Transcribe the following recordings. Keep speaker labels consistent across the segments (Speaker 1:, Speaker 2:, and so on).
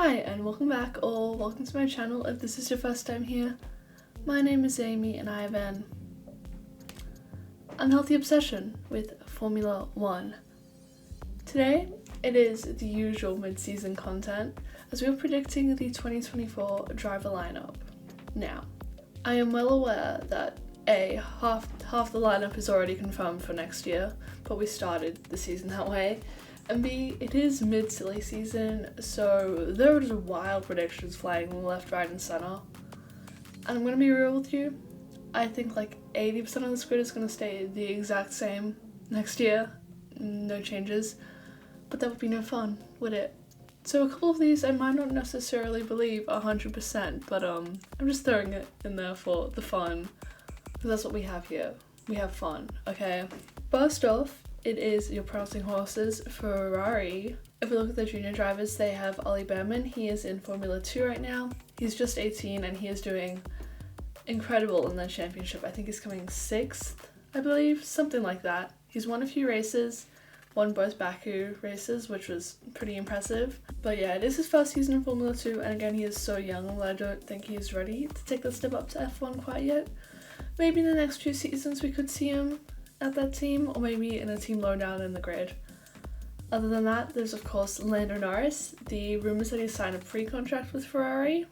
Speaker 1: Hi and welcome back, or welcome to my channel if this is your first time here. My name is Amy and I have an unhealthy obsession with Formula 1. Today it is the usual mid-season content as we are predicting the 2024 driver lineup. Now, I am well aware that half the lineup is already confirmed for next year, but we started the season that way. And B, it is mid-silly season, so there are just wild predictions flying left, right and centre. And I'm going to be real with you, I think like 80% of this grid is going to stay the exact same next year, no changes, but that would be no fun, would it? So a couple of these I might not necessarily believe 100%, but I'm just throwing it in there for the fun, because that's what we have here. We have fun, okay? First off, it is your prancing horses, Ferrari. If we look at the junior drivers, they have Ollie Behrman. He is in Formula 2 right now. He's just 18 and he is doing incredible in the championship. I think he's coming 6th, I believe, something like that. He's won a few races, won both Baku races, which was pretty impressive. But yeah, it is his first season in Formula 2, and again, he is so young that I don't think he's ready to take the step up to F1 quite yet. Maybe in the next few seasons we could see him at that team, or maybe in a team low down in the grid. Other than that, there's of course Lando Norris. The rumours that he signed a pre-contract with Ferrari.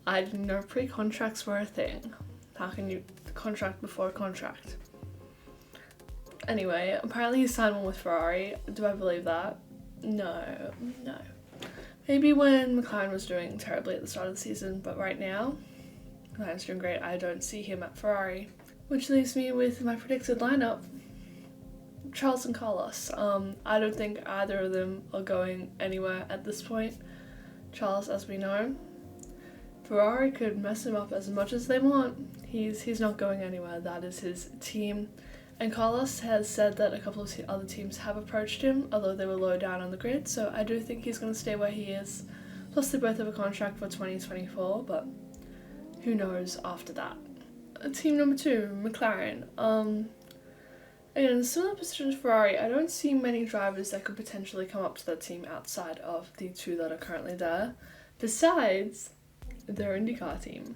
Speaker 1: I didn't know pre-contracts were a thing. How can you contract before a contract? Anyway, apparently he signed one with Ferrari. Do I believe that? No. Maybe when McLaren was doing terribly at the start of the season, but right now, McLaren's doing great. I don't see him at Ferrari. Which leaves me with my predicted lineup, Charles and Carlos. I don't think either of them are going anywhere at this point. Charles, as we know, Ferrari could mess him up as much as they want. He's not going anywhere. That is his team. And Carlos has said that a couple of other teams have approached him, although they were low down on the grid, so I do think he's going to stay where he is. Plus they both have a contract for 2024, but who knows after that. Team number 2, McLaren. Again, similar position to Ferrari, I don't see many drivers that could potentially come up to that team outside of the 2 that are currently there, besides their IndyCar team.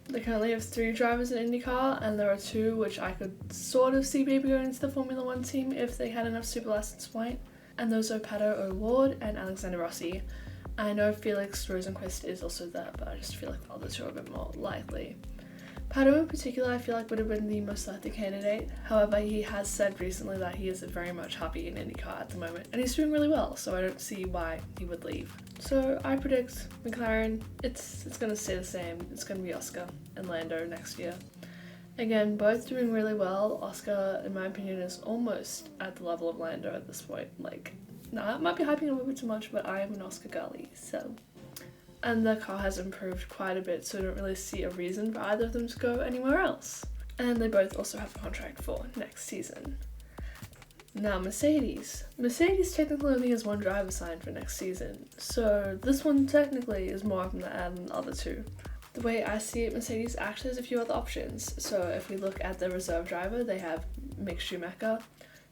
Speaker 1: They currently have 3 drivers in IndyCar, and there are 2 which I could sort of see maybe going into the Formula 1 team if they had enough super license point, and those are Pato O'Ward and Alexander Rossi. I know Felix Rosenqvist is also there, but I just feel like the other 2 are a bit more likely. Pato in particular I feel like would have been the most likely candidate, however he has said recently that he is very much happy in IndyCar at the moment, and he's doing really well, so I don't see why he would leave. So I predict McLaren, it's going to stay the same. It's going to be Oscar and Lando next year. Again, both doing really well. Oscar, in my opinion, is almost at the level of Lando at this point. I might be hyping him a little bit too much, but I am an Oscar girly, so. And the car has improved quite a bit, so I don't really see a reason for either of them to go anywhere else. And they both also have a contract for next season. Now Mercedes. Mercedes technically only has 1 driver signed for next season, so this one technically is more up in the air than the other 2. The way I see it, Mercedes actually has a few other options. So if we look at the reserve driver, they have Mick Schumacher,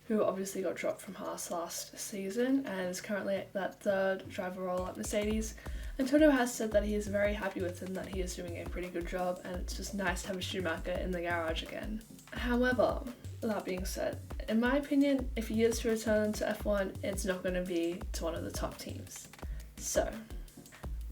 Speaker 1: who obviously got dropped from Haas last season and is currently at that 3rd driver role at Mercedes. And Toto has said that he is very happy with him, that he is doing a pretty good job, and it's just nice to have a Schumacher in the garage again. However, that being said, in my opinion, if he is to return to F1, it's not going to be to one of the top teams. So,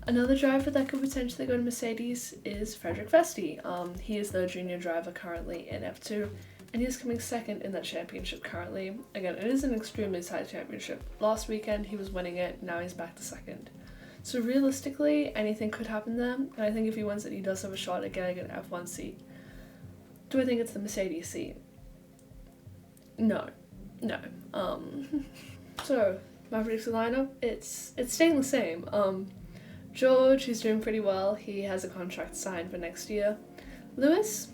Speaker 1: another driver that could potentially go to Mercedes is Frederik Vesti. He is the junior driver currently in F2, and he is coming 2nd in that championship currently. Again, it is an extremely tight championship. Last weekend he was winning it, now he's back to 2nd. So realistically, anything could happen there, and I think if he wins it, he does have a shot at getting an F1 seat. Do I think it's the Mercedes seat? No. So, my predicted lineup, it's staying the same. George, he's doing pretty well. He has a contract signed for next year. Lewis,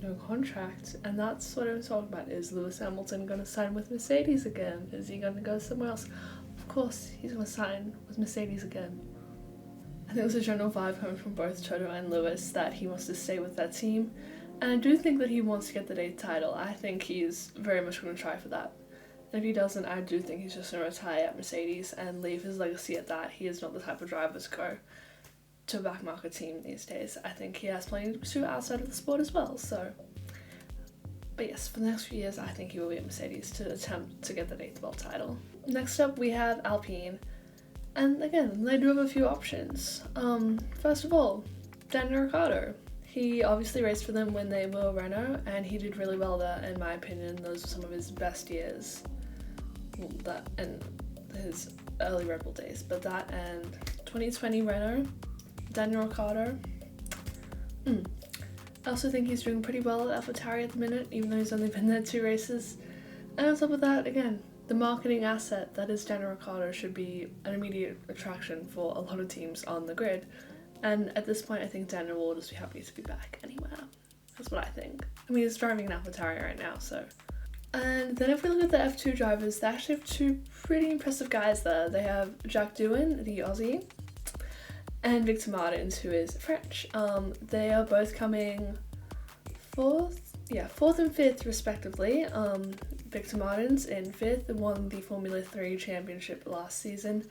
Speaker 1: no contract, and that's what I'm talking about. Is Lewis Hamilton going to sign with Mercedes again? Is he going to go somewhere else? Of course, he's going to sign with Mercedes again. I think there's a general vibe coming from both Toto and Lewis that he wants to stay with that team, and I do think that he wants to get the 8th title. I think he's very much going to try for that. And if he doesn't, I do think he's just going to retire at Mercedes and leave his legacy at that. He is not the type of driver to go to a back market team these days. I think he has plenty to pursue outside of the sport as well, so. But yes, for the next few years, I think he will be at Mercedes to attempt to get the 8th world title. Next up, we have Alpine. And again, they do have a few options. First of all, Daniel Ricciardo. He obviously raced for them when they were Renault, and he did really well there, in my opinion. Those were some of his best years. That and his early Red Bull days. But that and 2020 Renault, Daniel Ricciardo. I also think he's doing pretty well at AlphaTauri at the minute, even though he's only been there 2 races. And on top of that, again, the marketing asset that is Daniel Ricciardo should be an immediate attraction for a lot of teams on the grid. And at this point, I think Daniel will just be happy to be back anywhere. That's what I think. I mean, he's driving an AlphaTauri right now, so. And then if we look at the F2 drivers, they actually have 2 pretty impressive guys there. They have Jacques Doohan, the Aussie, and Victor Martins, who is French. They are both coming 4th and 5th respectively. Victor Martins in 5th won the Formula 3 championship last season.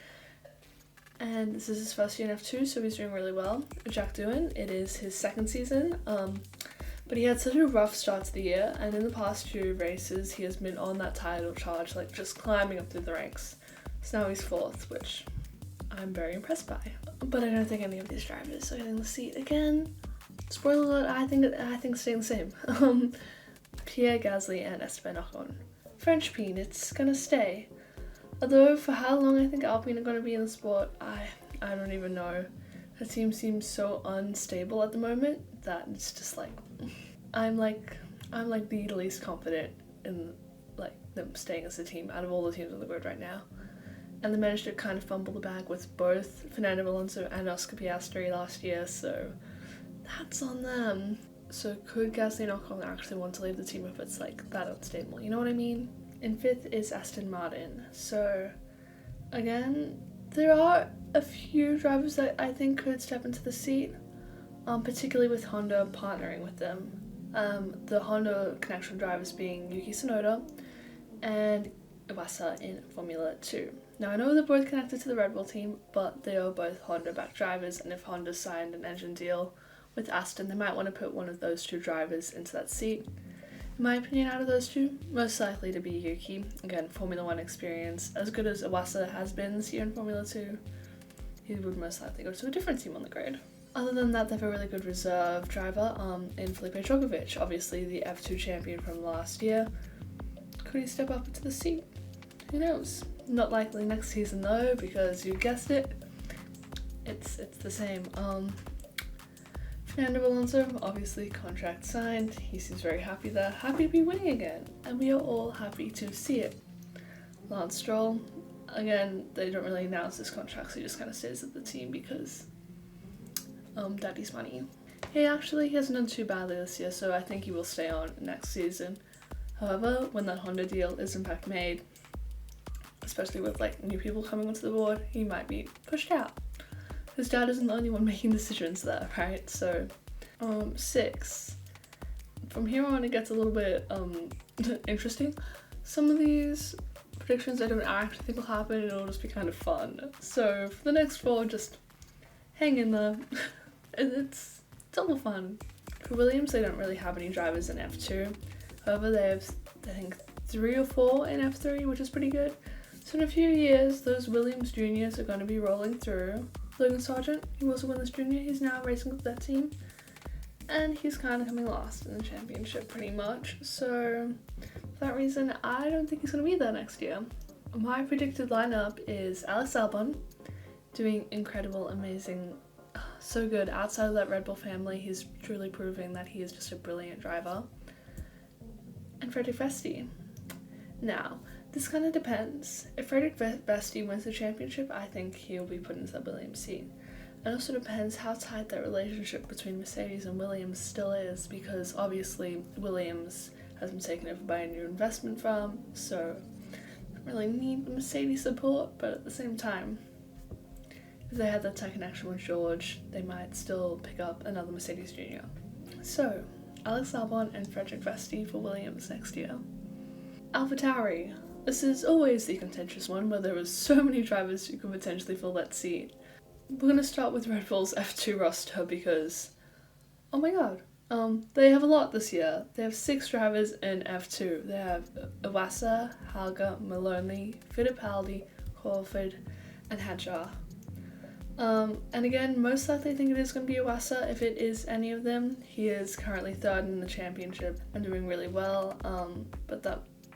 Speaker 1: And this is his first year in F2, so he's doing really well. Jacques Doohan, it is his 2nd season, but he had such a rough start to the year, and in the past 2 races he has been on that title charge, like just climbing up through the ranks. So now he's 4th, which I'm very impressed by. But I don't think any of these drivers are getting the seat again. Spoiler alert, I think it's staying the same. Pierre Gasly and Esteban Ocon. French Peen, it's gonna stay. Although for how long I think Alpine are going to be in the sport, I don't even know. The team seems so unstable at the moment that it's just like I'm like the least confident in like them staying as a team out of all the teams on the grid right now. And they managed to kind of fumble the bag with both Fernando Alonso and Oscar Piastri last year, so that's on them. So could Gasly and Ocon actually want to leave the team if it's like that unstable? You know what I mean? In 5th is Aston Martin. So, again, there are a few drivers that I think could step into the seat, particularly with Honda partnering with them. The Honda connection drivers being Yuki Tsunoda and Iwasa in Formula 2. Now, I know they're both connected to the Red Bull team, but they are both Honda-backed drivers, and if Honda signed an engine deal with Aston, they might want to put one of those 2 drivers into that seat. In my opinion, out of those 2, most likely to be Yuki. Again, Formula 1 experience. As good as Iwasa has been this year in Formula 2, he would most likely go to a different team on the grid. Other than that, they have a really good reserve driver in Felipe Drugovich, obviously the F2 champion from last year. Could he step up into the seat? Who knows? Not likely next season though, because you guessed it, it's the same. Fernando Alonso, obviously contract signed, he seems very happy there, happy to be winning again, and we are all happy to see it. Lance Stroll, again, they don't really announce his contract, so he just kind of stays at the team because daddy's money. He hasn't done too badly this year, so I think he will stay on next season. However, when that Honda deal is in fact made, especially with like new people coming onto the board, he might be pushed out. His dad isn't the only one making decisions there, right? So, 6. From here on, it gets a little bit interesting. Some of these predictions I don't actually think will happen, and it'll just be kind of fun. So, for the next 4, just hang in there. It's all fun. For Williams, they don't really have any drivers in F2. However, they have, I think, 3 or 4 in F3, which is pretty good. So in a few years, those Williams Juniors are going to be rolling through. Logan Sargent, he also won this junior, he's now racing with that team. And he's kind of coming last in the championship pretty much. So for that reason, I don't think he's going to be there next year. My predicted lineup is Alex Albon, doing incredible, amazing, so good. Outside of that Red Bull family, he's truly proving that he is just a brilliant driver. And Frederick Vesti. Now, this kind of depends. If Frederick Vesti wins the championship, I think he'll be put into the Williams seat. It also depends how tight that relationship between Mercedes and Williams still is, because obviously Williams has been taken over by a new investment firm, so they don't really need the Mercedes support, but at the same time, if they had that tight connection with George, they might still pick up another Mercedes Junior. So, Alex Albon and Frederick Vesti for Williams next year. AlphaTauri. This is always the contentious one where there are so many drivers who could potentially fill that seat. We're going to start with Red Bull's F2 roster because, oh my god, they have a lot this year. They have 6 drivers in F2. They have Iwasa, Halga, Maloney, Fittipaldi, Crawford, and Hadjar. And again, most likely I think it is going to be Iwasa if it is any of them. He is currently 3rd in the championship and doing really well,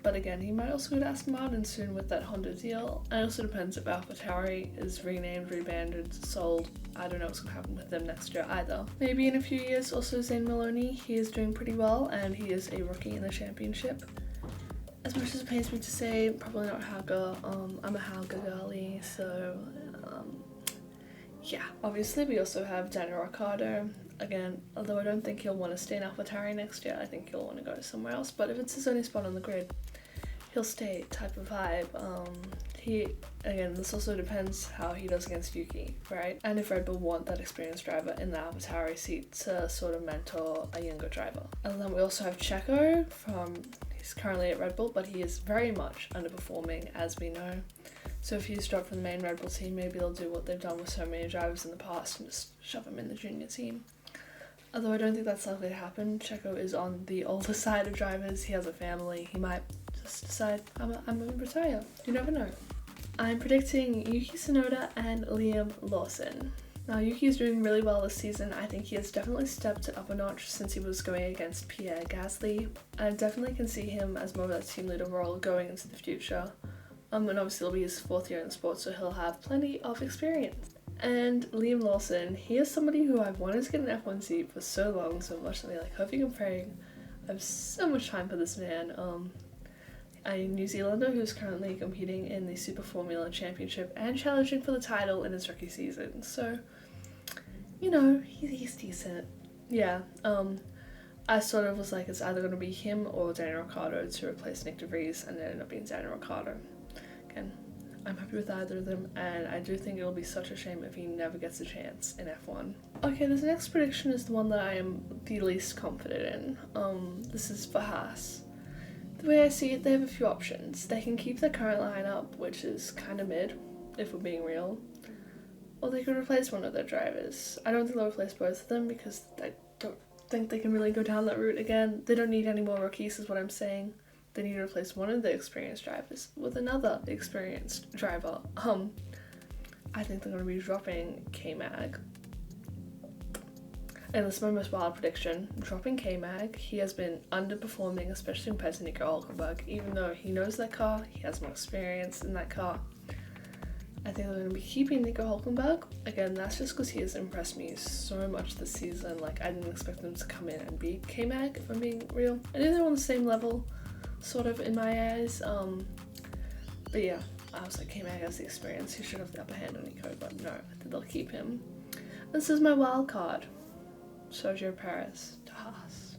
Speaker 1: but again, he might also go to Aston Martin soon with that Honda deal. And it also depends if AlphaTauri is renamed, rebranded, sold. I don't know what's going to happen with them next year either. Maybe in a few years also Zane Maloney. He is doing pretty well and he is a rookie in the championship. As much as it pains me to say, probably not Halga. I'm a Halga girly, so yeah. Obviously we also have Daniel Ricciardo. Again, although I don't think he'll want to stay in AlphaTauri next year, I think he'll want to go somewhere else. But if it's his only spot on the grid, he'll stay type of vibe. Again, this also depends how he does against Yuki, right? And if Red Bull want that experienced driver in the AlphaTauri seat to sort of mentor a younger driver. And then we also have Checo he's currently at Red Bull, but he is very much underperforming, as we know. So if he's dropped from the main Red Bull team, maybe they'll do what they've done with so many drivers in the past and just shove him in the junior team. Although I don't think that's likely to happen. Checo is on the older side of drivers. He has a family. He might just decide, I'm going to retire. You never know. I'm predicting Yuki Tsunoda and Liam Lawson. Now, Yuki is doing really well this season. I think he has definitely stepped it up a notch since he was going against Pierre Gasly. And I definitely can see him as more of that team leader role going into the future. And obviously it'll be his 4th year in the sport, so he'll have plenty of experience. And Liam Lawson, he is somebody who I've wanted to get an F1 seat for so long, so unfortunately, hoping and praying. I have so much time for this man. A New Zealander who's currently competing in the Super Formula Championship and challenging for the title in his rookie season. So, he's decent. Yeah, I sort of was like, it's either going to be him or Daniel Ricciardo to replace Nick de Vries, and it ended up being Daniel Ricciardo. Again, I'm happy with either of them, and I do think it'll be such a shame if he never gets a chance in F1. Okay, this next prediction is the one that I am the least confident in. This is for Haas. The way I see it, they have a few options. They can keep their current lineup, which is kind of mid, if we're being real, or they could replace one of their drivers. I don't think they'll replace both of them because I don't think they can really go down that route again. They don't need any more rookies is what I'm saying. They need to replace one of the experienced drivers with another experienced driver. I think they're going to be dropping K-Mag. And this is my most wild prediction. Dropping K-Mag, he has been underperforming, especially compared to Nico Hülkenberg. Even though he knows that car, he has more experience in that car. I think they're going to be keeping Nico Hülkenberg. Again, that's just because he has impressed me so much this season. I didn't expect them to come in and beat K-Mag, if I'm being real. I knew they were on the same level, sort of, in my eyes. But yeah, I was like, K-Mag has the experience. He should have the upper hand on Nico, but no, I think they'll keep him. This is my wild card. Sergio Perez to Haas.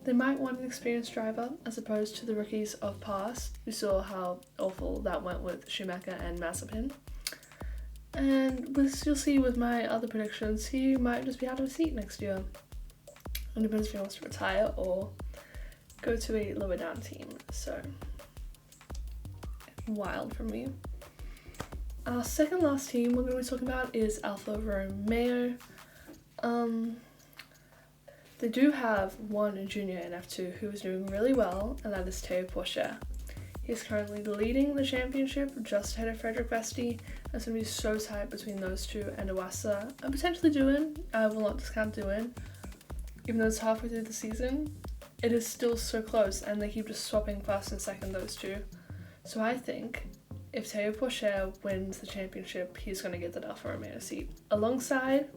Speaker 1: They might want an experienced driver as opposed to the rookies of past. We saw how awful that went with Schumacher and Mazepin. And you'll see with my other predictions, he might just be out of a seat next year. It depends if he wants to retire or go to a lower down team. So, wild from me. Our second last team we're going to be talking about is Alfa Romeo. They do have one junior in F2 who is doing really well, and that is Teo Porcher. He's currently leading the championship just ahead of Frederick Vesti. It's going to be so tight between those two and Iwasa, and potentially Doohan. I will not discount Doohan. Even though it's halfway through the season, it is still so close, and they keep just swapping first and second, those two. So I think if Teo Porcher wins the championship, he's going to get the Alfa Romeo seat alongside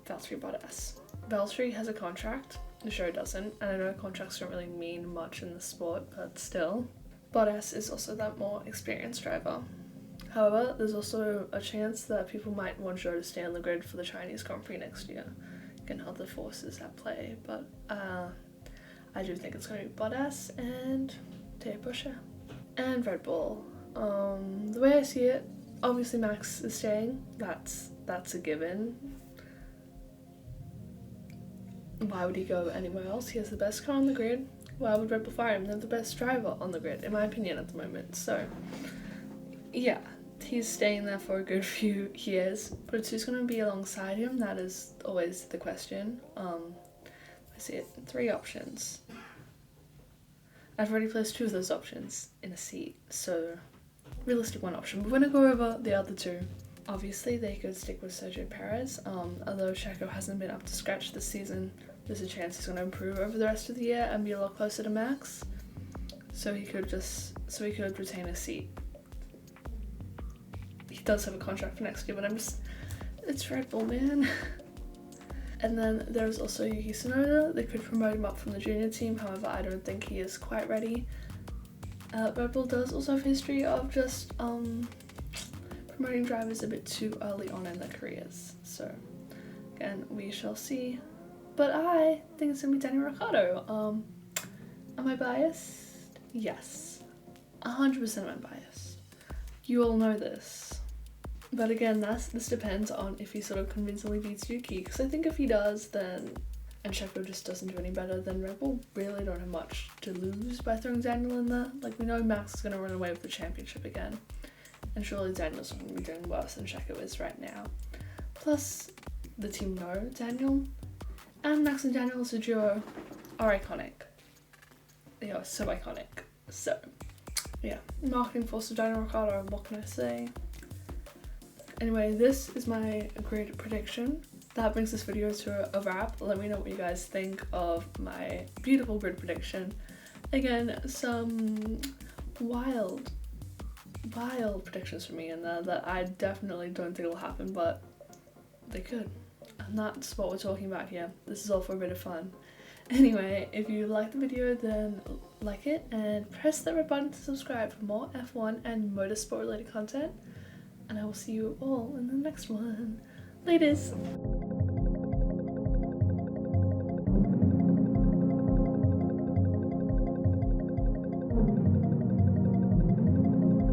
Speaker 1: Valtteri Bottas. Valtteri has a contract, the show doesn't, and I know contracts don't really mean much in the sport, but still. Bottas is also that more experienced driver. However, there's also a chance that people might want Zhou to stay on the grid for the Chinese Grand Prix next year. Again, other forces at play, but I do think it's going to be Bottas and Teo Porcher. And Red Bull. The way I see it, obviously Max is staying. That's a given. Why would he go anywhere else? He has the best car on the grid. why would Red Bull fire him? They're the best driver on the grid, in my opinion, at the moment. So, yeah, he's staying there for a good few years. But it's who's going to be alongside him, that is always the question. I see it, 3 options. I've already placed 2 of those options in a seat, so realistic 1 option. We're going to go over the other 2. Obviously, they could stick with Sergio Perez, although Checo hasn't been up to scratch this season. There's a chance he's going to improve over the rest of the year and be a lot closer to Max, so he could retain a seat. He does have a contract for next year, but it's Red Bull, man. And then there's also Yuki Tsunoda. They could promote him up from the junior team, however I don't think he is quite ready. Red Bull does also have a history of just promoting drivers a bit too early on in their careers, so again, we shall see. But I think it's going to be Daniel Ricciardo. Am I biased? Yes. 100% I'm biased. You all know this. But again, this depends on if he sort of convincingly beats Yuki, because I think if he does, then, and Checo just doesn't do any better, then Red Bull really don't have much to lose by throwing Daniel in there. Like, we know Max is going to run away with the championship again, and surely Daniel's going to be doing worse than Checo is right now. Plus, the team know Daniel, and Max and Daniel as a duo are iconic. They are so iconic. So, yeah, marketing force of Daniel Ricciardo, what can I say? Anyway, this is my grid prediction. That brings this video to a wrap. Let me know what you guys think of my beautiful grid prediction. Again, some wild predictions from me in there that I definitely don't think will happen, but they could. And that's what we're talking about here. This is all for a bit of fun. Anyway, if you like the video, then like it and press the red button to subscribe for more F1 and motorsport related content. And I will see you all in the next one. Laters!